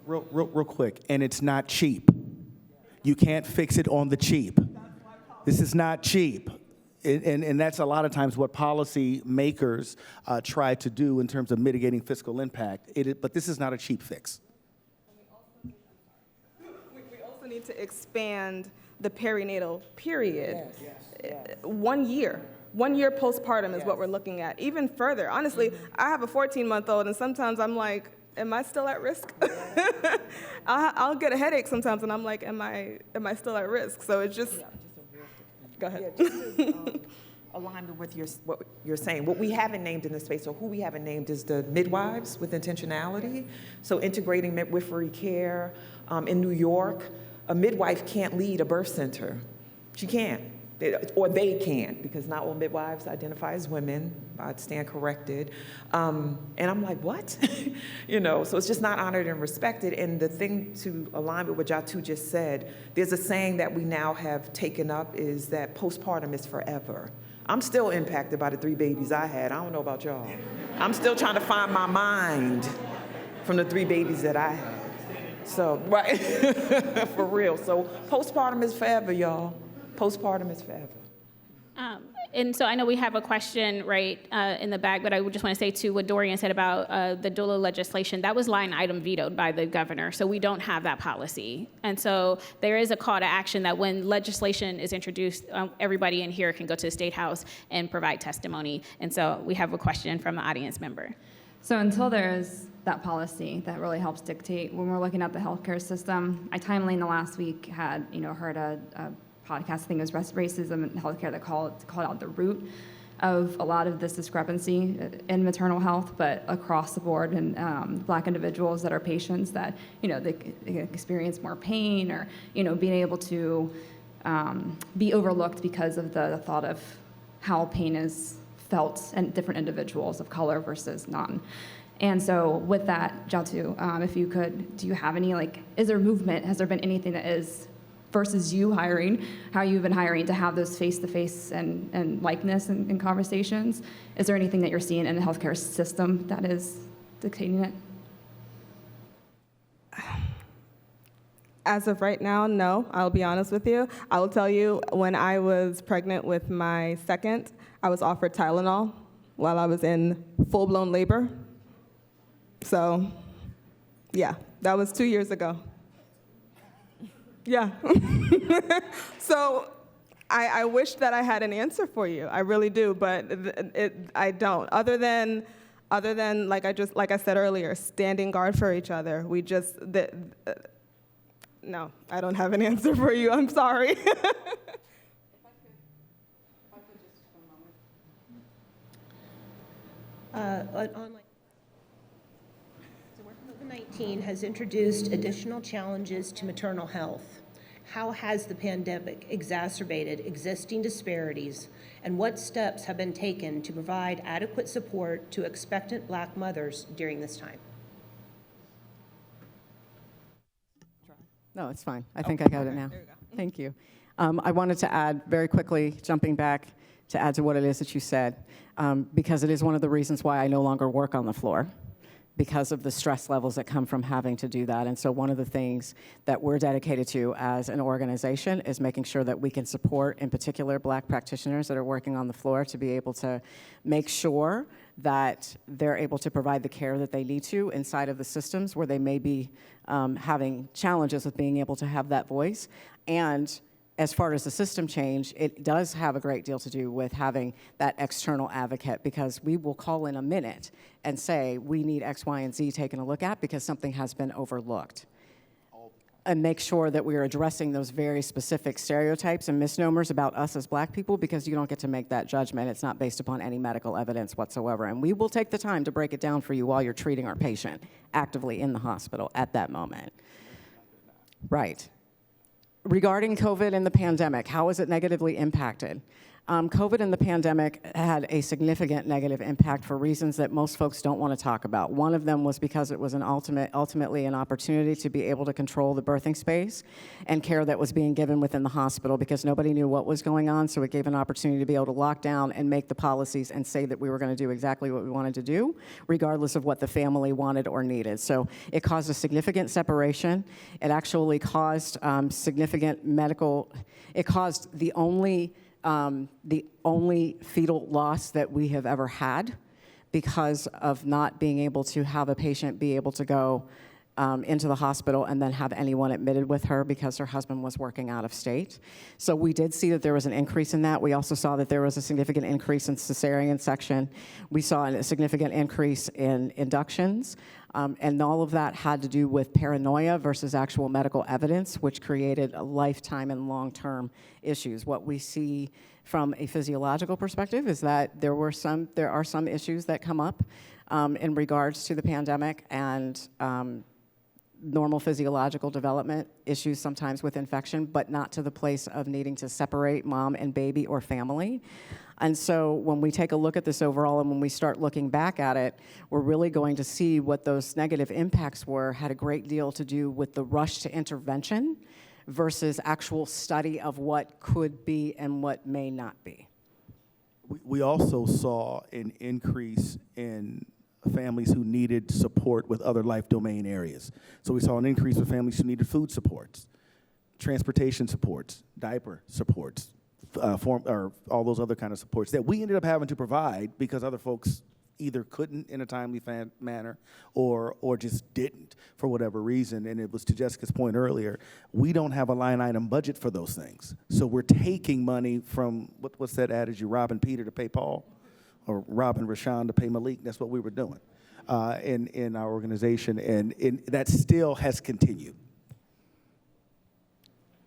Speaker 6: Real quick, and it's not cheap. You can't fix it on the cheap. This is not cheap. And that's a lot of times what policy makers try to do in terms of mitigating fiscal impact. But this is not a cheap fix.
Speaker 4: We also need to expand the perinatal period. Yes. 1 year. 1 year postpartum is what we're looking at. Even further, honestly, I have a 14-month-old, and sometimes I'm like, am I still at risk? I'll get a headache sometimes, and I'm like, am I still at risk? So it's just, go ahead.
Speaker 3: alignment with what you're saying. What we haven't named in this space, or who we haven't named, is the midwives with intentionality. So integrating midwifery care. In New York, a midwife can't lead a birth center. She can't. Or they can't, because not all midwives identify as women. I'd stand corrected. And I'm like, what? So it's just not honored and respected. And the thing to align with what Jatu just said, there's a saying that we now have taken up is that postpartum is forever. I'm still impacted by the 3 babies I had. I don't know about y'all. I'm still trying to find my mind from the 3 babies that I had. So, right, for real. So postpartum is forever, y'all. Postpartum is forever.
Speaker 2: And so I know we have a question right in the back, but I would just want to say to what Dorian said about the doula legislation, that was line item vetoed by the governor, so we don't have that policy. And so there is a call to action that when legislation is introduced, everybody in here can go to the State House and provide testimony. And so we have a question from the audience member.
Speaker 8: So until there's that policy that really helps dictate when we're looking at the healthcare system, I timely in the last week had heard a podcast, I think it was Racism in Healthcare, that called out the root of a lot of this discrepancy in maternal health, but across the board, and Black individuals that are patients that they experience more pain, or being able to be overlooked because of the thought of how pain is felt in different individuals of color versus none. And so with that, Jatu, if you could, do you have any, is there movement? Has there been anything that is, versus you hiring, how you've been hiring to have those face-to-face and likeness in conversations? Is there anything that you're seeing in the healthcare system that is dictating it?
Speaker 4: As of right now, no, I'll be honest with you. I will tell you, when I was pregnant with my second, I was offered Tylenol while I was in full-blown labor. So, yeah, that was 2 years ago. Yeah. So I wish that I had an answer for you. I really do, but I don't. Other than like I said earlier, standing guard for each other. We just no, I don't have an answer for you. I'm sorry. If I could just one moment.
Speaker 7: COVID-19 has introduced additional challenges to maternal health. How has the pandemic exacerbated existing disparities, and what steps have been taken to provide adequate support to expectant Black mothers during this time?
Speaker 5: No, it's fine. I think I got it now. Thank you. I wanted to add very quickly, jumping back to add to what it is that you said, because it is one of the reasons why I no longer work on the floor, because of the stress levels that come from having to do that. And so one of the things that we're dedicated to as an organization is making sure that we can support, in particular, Black practitioners that are working on the floor, to be able to make sure that they're able to provide the care that they need to inside of the systems where they may be having challenges with being able to have that voice. And as far as the system change, it does have a great deal to do with having that external advocate, because we will call in a minute and say, we need X, Y, and Z taken a look at because something has been overlooked. And make sure that we are addressing those very specific stereotypes and misnomers about us as Black people, because you don't get to make that judgment. It's not based upon any medical evidence whatsoever. And we will take the time to break it down for you while you're treating our patient actively in the hospital at that moment. Right. Regarding COVID and the pandemic, how is it negatively impacted? COVID and the pandemic had a significant negative impact for reasons that most folks don't want to talk about. One of them was because it was ultimately an opportunity to be able to control the birthing space and care that was being given within the hospital, because nobody knew what was going on, so it gave an opportunity to be able to lock down and make the policies and say that we were going to do exactly what we wanted to do, regardless of what the family wanted or needed. So it caused a significant separation. It actually caused significant medical, it caused the only fetal loss that we have ever had, because of not being able to have a patient be able to go into the hospital and then have anyone admitted with her because her husband was working out of state. So we did see that there was an increase in that. We also saw that there was a significant increase in cesarean section. We saw a significant increase in inductions. And all of that had to do with paranoia versus actual medical evidence, which created a lifetime and long-term issues. What we see from a physiological perspective is that there are some issues that come up in regards to the pandemic and normal physiological development issues sometimes with infection, but not to the place of needing to separate mom and baby or family. And so when we take a look at this overall and when we start looking back at it, we're really going to see what those negative impacts were had a great deal to do with the rush to intervention versus actual study of what could be and what may not be.
Speaker 6: We also saw an increase in families who needed support with other life domain areas. So we saw an increase with families who needed food supports, transportation supports, diaper supports, or all those other kind of supports that we ended up having to provide because other folks either couldn't in a timely manner or just didn't for whatever reason. And it was to Jessica's point earlier, we don't have a line item budget for those things. So we're taking money from, what's that adage, you robbing Peter to pay Paul? Or robbing Rashawn to pay Malik. That's what we were doing in our organization, and that still has continued.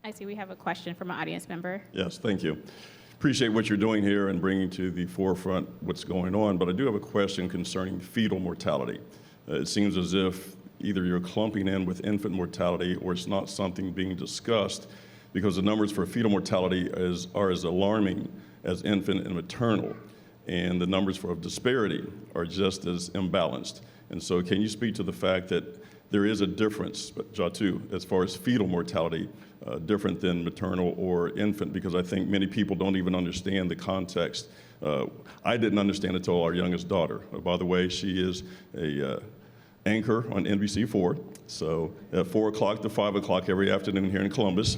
Speaker 2: I see we have a question from an audience member.
Speaker 9: Yes, thank you. Appreciate what you're doing here and bringing to the forefront what's going on, but I do have a question concerning fetal mortality. It seems as if either you're clumping in with infant mortality or it's not something being discussed because the numbers for fetal mortality are as alarming as infant and maternal. And the numbers for disparity are just as imbalanced. And so can you speak to the fact that there is a difference, Jatu, as far as fetal mortality, different than maternal or infant, because I think many people don't even understand the context. I didn't understand it until our youngest daughter. By the way, she is a anchor on NBC4, so at 4 o'clock to 5 o'clock every afternoon here in Columbus.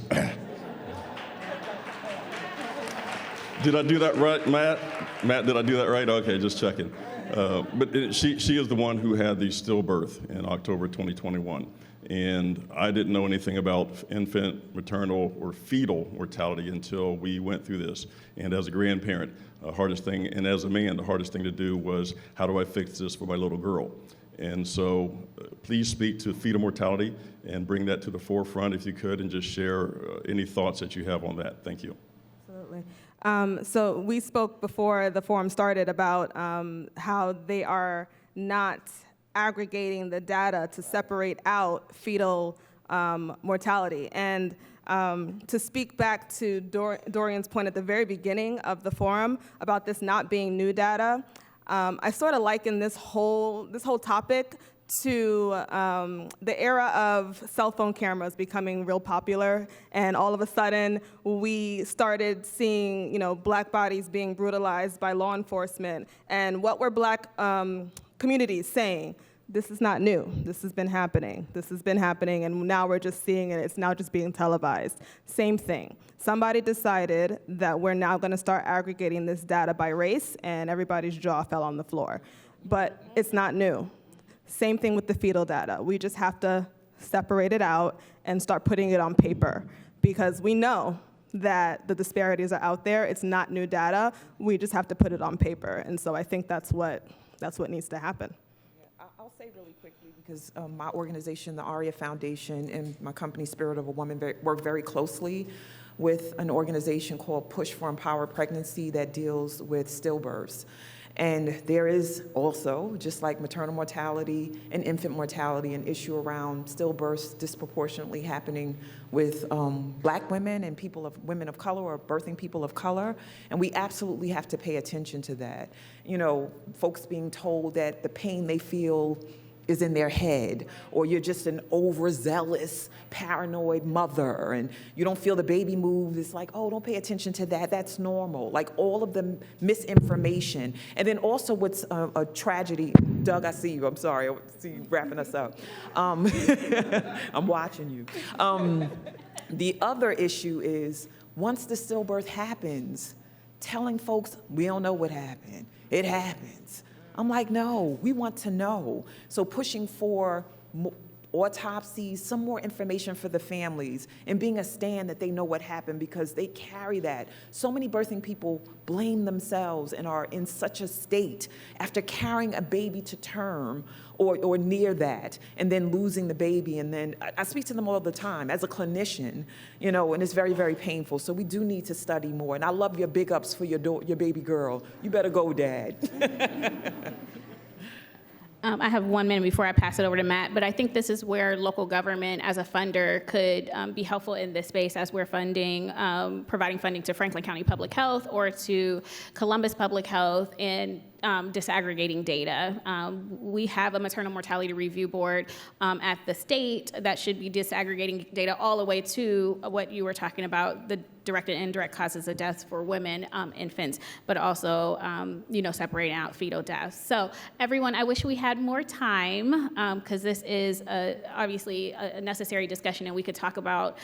Speaker 9: Did I do that right, Matt? Matt, did I do that right? Okay, just checking. But she is the one who had the stillbirth in October 2021. And I didn't know anything about infant, maternal, or fetal mortality until we went through this. And as a grandparent, hardest thing, and as a man, the hardest thing to do was, how do I fix this for my little girl? And so please speak to fetal mortality and bring that to the forefront if you could, and just share any thoughts that you have on that. Thank you.
Speaker 4: Absolutely. So we spoke before the forum started about how they are not aggregating the data to separate out fetal mortality. And to speak back to Dorian's point at the very beginning of the forum about this not being new data, I sort of liken this whole topic to the era of cell phone cameras becoming real popular, and all of a sudden we started seeing, black bodies being brutalized by law enforcement. And what were black communities saying? This is not new. This has been happening. This has been happening, and now we're just seeing it. It's now just being televised. Same thing. Somebody decided that we're now going to start aggregating this data by race, and everybody's jaw fell on the floor. But it's not new. Same thing with the fetal data. We just have to separate it out and start putting it on paper, because we know that the disparities are out there. It's not new data. We just have to put it on paper. And so I think that's what needs to happen.
Speaker 3: Yeah, I'll say really quickly, because my organization, the ARIAH Foundation, and my company, Spirit of a Woman, work very closely with an organization called Push for Empowered Pregnancy that deals with stillbirths. And there is also, just like maternal mortality and infant mortality, an issue around stillbirths disproportionately happening with black women and women of color, or birthing people of color. And we absolutely have to pay attention to that. Folks being told that the pain they feel is in their head, or you're just an overzealous, paranoid mother, and you don't feel the baby move. It's like, oh, don't pay attention to that. That's normal. Like all of the misinformation. And then also what's a tragedy. Doug, I see you. I'm sorry. I see you wrapping us up. I'm watching you. The other issue is, once the stillbirth happens, telling folks, we don't know what happened. It happens. I'm like, no, we want to know. So pushing for autopsies, some more information for the families, and being a stand that they know what happened because they carry that. So many birthing people blame themselves and are in such a state after carrying a baby to term or near that, and then losing the baby. And then I speak to them all the time as a clinician, you know, and it's very, very painful. So we do need to study more. And I love your big ups for your baby girl. You better go, Dad.
Speaker 2: I have 1 minute before I pass it over to Matt, but I think this is where local government as a funder could be helpful in this space as we're funding, providing funding to Franklin County Public Health or to Columbus Public Health and disaggregating data. We have a maternal mortality review board at the state that should be disaggregating data all the way to what you were talking about, the direct and indirect causes of deaths for women, infants, but also, separating out fetal deaths. So everyone, I wish we had more time because this is obviously a necessary discussion, and we could talk about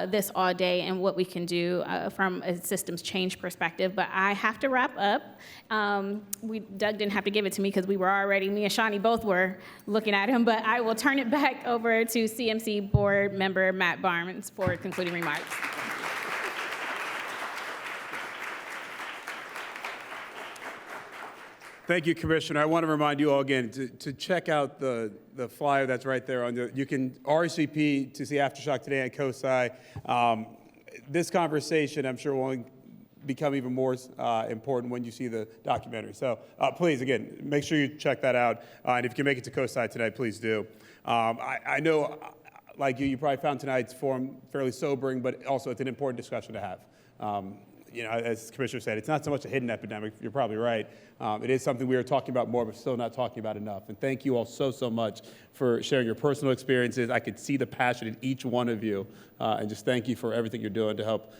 Speaker 2: this all day and what we can do from a systems change perspective, but I have to wrap up. Doug didn't have to give it to me because me and Shawnee both were looking at him, but I will turn it back over to CMC board member Matt Barnes for concluding remarks.
Speaker 1: Thank you, Commissioner. I want to remind you all again to check out the flyer that's right there on you can RSVP to see Aftershock today at COSI. This conversation, I'm sure, will become even more important when you see the documentary. So please, again, make sure you check that out. And if you can make it to COSI today, please do. I know, like you probably found tonight's forum fairly sobering, but also it's an important discussion to have. As the Commissioner said, it's not so much a hidden epidemic. You're probably right. It is something we are talking about more, but still not talking about enough. And thank you all so much for sharing your personal experiences. I could see the passion in each one of you. And just thank you for everything you're doing to help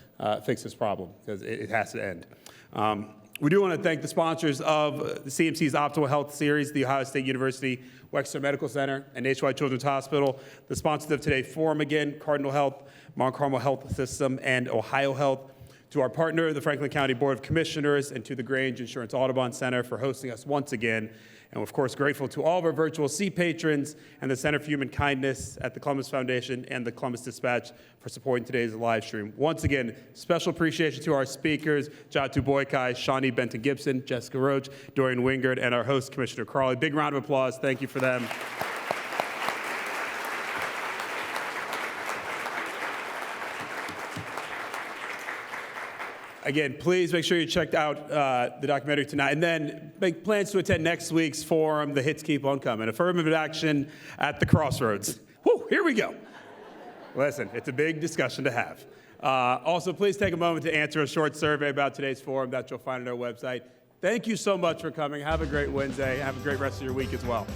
Speaker 1: fix this problem, because it has to end. We do want to thank the sponsors of the CMC's Optimal Health Series, the Ohio State University Wexner Medical Center, and Nationwide Children's Hospital. The sponsors of today's forum, again, Cardinal Health, Mount Carmel Health System, and Ohio Health. To our partner, the Franklin County Board of Commissioners, and to the Grange Insurance Audubon Center for hosting us once again. And of course, grateful to all of our virtual seat patrons and the Center for Human Kindness at the Columbus Foundation and the Columbus Dispatch for supporting today's live stream. Once again, special appreciation to our speakers, Jatu Boikai, Shawnee, Benton-Gibson, Jessica Roach, Dorian Wingard, and our host, Commissioner Crawley. Big round of applause. Thank you for them. Again, please make sure you check out the documentary tonight, and then make plans to attend next week's forum. The hits keep on coming. Affirmative action at the crossroads. Whew, here we go. Listen, it's a big discussion to have. Also, please take a moment to answer a short survey about today's forum that you'll find on our website. Thank you so much for coming. Have a great Wednesday. Have a great rest of your week as well.